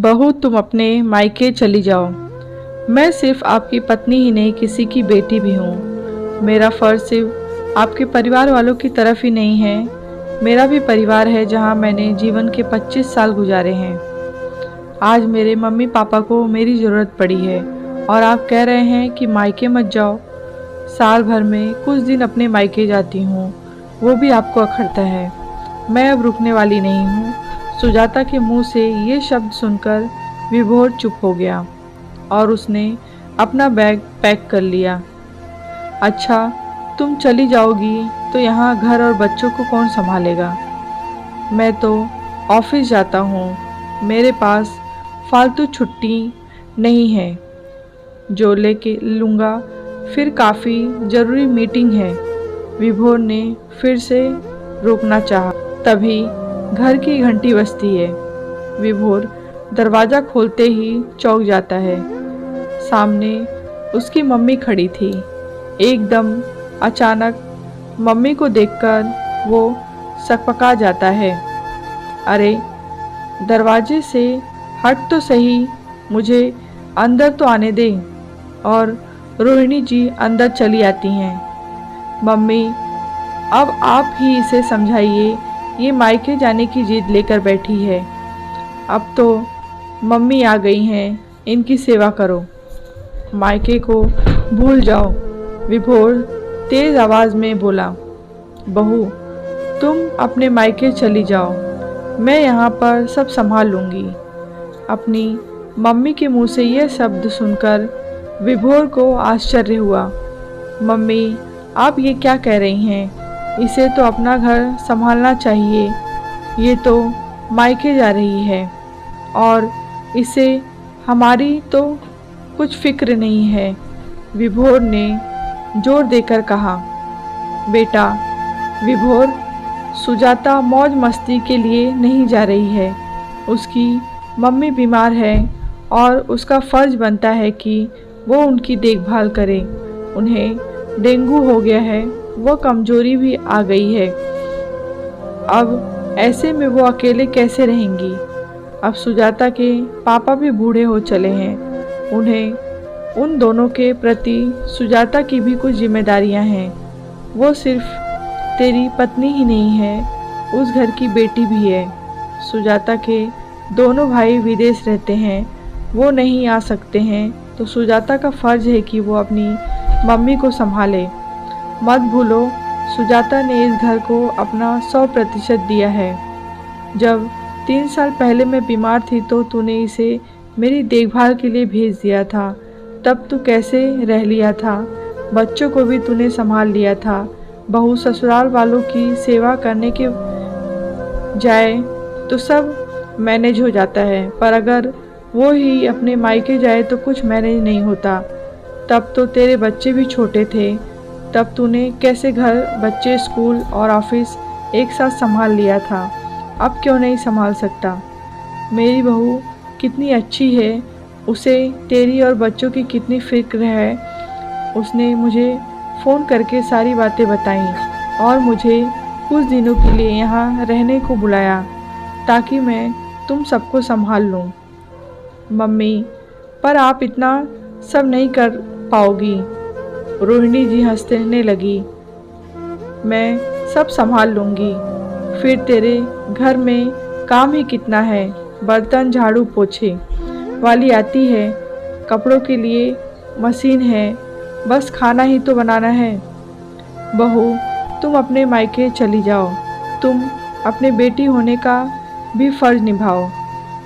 बहू तुम अपने मायके चली जाओ। मैं सिर्फ आपकी पत्नी ही नहीं किसी की बेटी भी हूँ। मेरा फ़र्ज़ सिर्फ आपके परिवार वालों की तरफ ही नहीं है, मेरा भी परिवार है जहाँ मैंने जीवन के 25 साल गुजारे हैं। आज मेरे मम्मी पापा को मेरी ज़रूरत पड़ी है और आप कह रहे हैं कि मायके मत जाओ। साल भर में कुछ दिन अपने मायके जाती हूँ, वो भी आपको अखरता है। मैं अब रुकने वाली नहीं हूँ। सुजाता के मुंह से ये शब्द सुनकर विभोर चुप हो गया और उसने अपना बैग पैक कर लिया। अच्छा, तुम चली जाओगी तो यहाँ घर और बच्चों को कौन संभालेगा? मैं तो ऑफिस जाता हूँ, मेरे पास फालतू छुट्टी नहीं है जो लेके लूँगा, फिर काफ़ी ज़रूरी मीटिंग है। विभोर ने फिर से रोकना चाहा, तभी घर की घंटी बजती है। विभोर दरवाज़ा खोलते ही चौंक जाता है। सामने उसकी मम्मी खड़ी थी। एकदम अचानक मम्मी को देखकर वो सकपका जाता है। अरे, दरवाजे से हट तो सही, मुझे अंदर तो आने दे। और रोहिणी जी अंदर चली आती हैं। मम्मी, अब आप ही इसे समझाइए, ये मायके जाने की जिद लेकर बैठी है। अब तो मम्मी आ गई हैं, इनकी सेवा करो। मायके को भूल जाओ, विभोर तेज आवाज़ में बोला। बहू, तुम अपने मायके चली जाओ, मैं यहाँ पर सब संभाल लूँगी। अपनी मम्मी के मुंह से यह शब्द सुनकर विभोर को आश्चर्य हुआ। मम्मी, आप ये क्या कह रही हैं? इसे तो अपना घर संभालना चाहिए। ये तो मायके जा रही है और इसे हमारी तो कुछ फिक्र नहीं है, विभोर ने जोर देकर कहा। बेटा विभोर, सुजाता मौज मस्ती के लिए नहीं जा रही है। उसकी मम्मी बीमार है और उसका फ़र्ज़ बनता है कि वो उनकी देखभाल करे। उन्हें डेंगू हो गया है, वो कमज़ोरी भी आ गई है। अब ऐसे में वो अकेले कैसे रहेंगी? अब सुजाता के पापा भी बूढ़े हो चले हैं। उन्हें उन दोनों के प्रति सुजाता की भी कुछ जिम्मेदारियां हैं। वो सिर्फ तेरी पत्नी ही नहीं है, उस घर की बेटी भी है। सुजाता के दोनों भाई विदेश रहते हैं, वो नहीं आ सकते हैं, तो सुजाता का फ़र्ज़ है कि वो अपनी मम्मी को संभाले। मत भूलो, सुजाता ने इस घर को अपना 100% दिया है। जब 3 साल पहले मैं बीमार थी तो तूने इसे मेरी देखभाल के लिए भेज दिया था। तब तू कैसे रह लिया था? बच्चों को भी तूने संभाल लिया था। बहू ससुराल वालों की सेवा करने के जाए तो सब मैनेज हो जाता है, पर अगर वो ही अपने मायके जाए तो कुछ मैनेज नहीं होता। तब तो तेरे बच्चे भी छोटे थे, तब तूने कैसे घर, बच्चे, स्कूल और ऑफिस एक साथ संभाल लिया था। अब क्यों नहीं संभाल सकता? मेरी बहू कितनी अच्छी है, उसे तेरी और बच्चों की कितनी फिक्र है। उसने मुझे फ़ोन करके सारी बातें बताईं और मुझे कुछ दिनों के लिए यहाँ रहने को बुलाया ताकि मैं तुम सबको संभाल लूँ। मम्मी, पर आप इतना सब नहीं कर पाओगी। रोहिणी जी हंसने लगी। मैं सब संभाल लूँगी। फिर तेरे घर में काम ही कितना है, बर्तन झाड़ू पोछे वाली आती है, कपड़ों के लिए मशीन है, बस खाना ही तो बनाना है। बहू, तुम अपने मायके चली जाओ। तुम अपने बेटी होने का भी फ़र्ज़ निभाओ।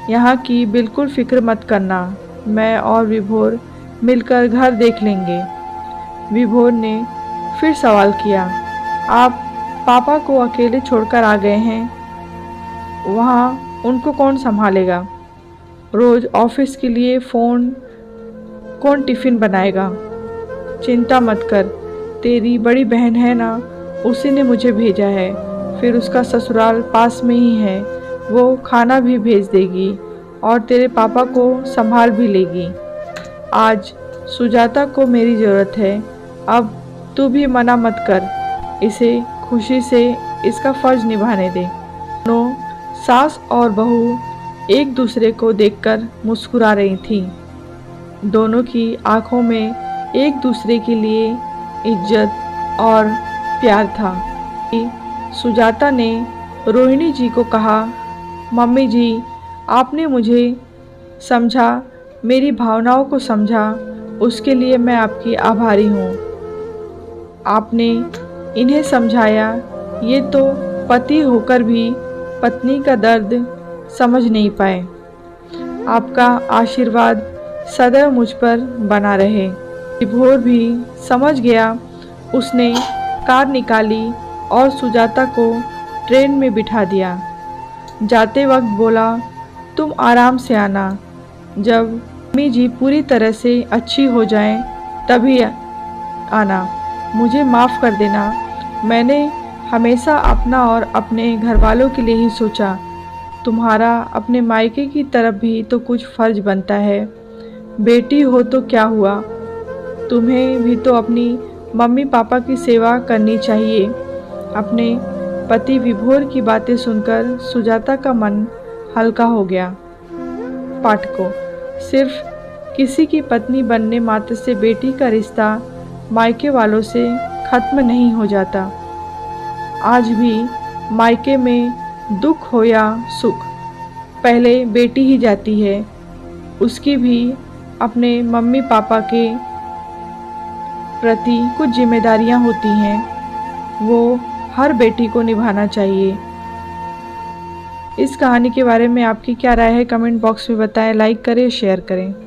यहाँ की बिल्कुल फ़िक्र मत करना, मैं और विभोर मिलकर घर देख लेंगे। विभोर ने फिर सवाल किया। आप पापा को अकेले छोड़कर आ गए हैं, वहाँ उनको कौन संभालेगा? रोज़ ऑफिस के लिए फ़ोन, कौन टिफ़िन बनाएगा? चिंता मत कर, तेरी बड़ी बहन है ना, उसी ने मुझे भेजा है। फिर उसका ससुराल पास में ही है, वो खाना भी भेज देगी और तेरे पापा को संभाल भी लेगी। आज सुजाता को मेरी ज़रूरत है, अब तू भी मना मत कर, इसे खुशी से इसका फ़र्ज़ निभाने दे। दोनों सास और बहू एक दूसरे को देखकर मुस्कुरा रही थीं। दोनों की आंखों में एक दूसरे के लिए इज्जत और प्यार था। सुजाता ने रोहिणी जी को कहा, मम्मी जी, आपने मुझे समझा, मेरी भावनाओं को समझा, उसके लिए मैं आपकी आभारी हूँ। आपने इन्हें समझाया, ये तो पति होकर भी पत्नी का दर्द समझ नहीं पाए। आपका आशीर्वाद सदैव मुझ पर बना रहे। विभोर भी समझ गया। उसने कार निकाली और सुजाता को ट्रेन में बिठा दिया। जाते वक्त बोला, तुम आराम से आना, जब मम्मी जी पूरी तरह से अच्छी हो जाएं तभी आना। मुझे माफ़ कर देना, मैंने हमेशा अपना और अपने घर वालों के लिए ही सोचा। तुम्हारा अपने मायके की तरफ भी तो कुछ फ़र्ज बनता है। बेटी हो तो क्या हुआ, तुम्हें भी तो अपनी मम्मी पापा की सेवा करनी चाहिए। अपने पति विभोर की बातें सुनकर सुजाता का मन हल्का हो गया। पाठकों, सिर्फ किसी की पत्नी बनने मात्र से बेटी का रिश्ता मायके वालों से खत्म नहीं हो जाता। आज भी मायके में दुख हो या सुख, पहले बेटी ही जाती है। उसकी भी अपने मम्मी पापा के प्रति कुछ जिम्मेदारियां होती हैं, वो हर बेटी को निभाना चाहिए। इस कहानी के बारे में आपकी क्या राय है, कमेंट बॉक्स में बताएं। लाइक करें, शेयर करें।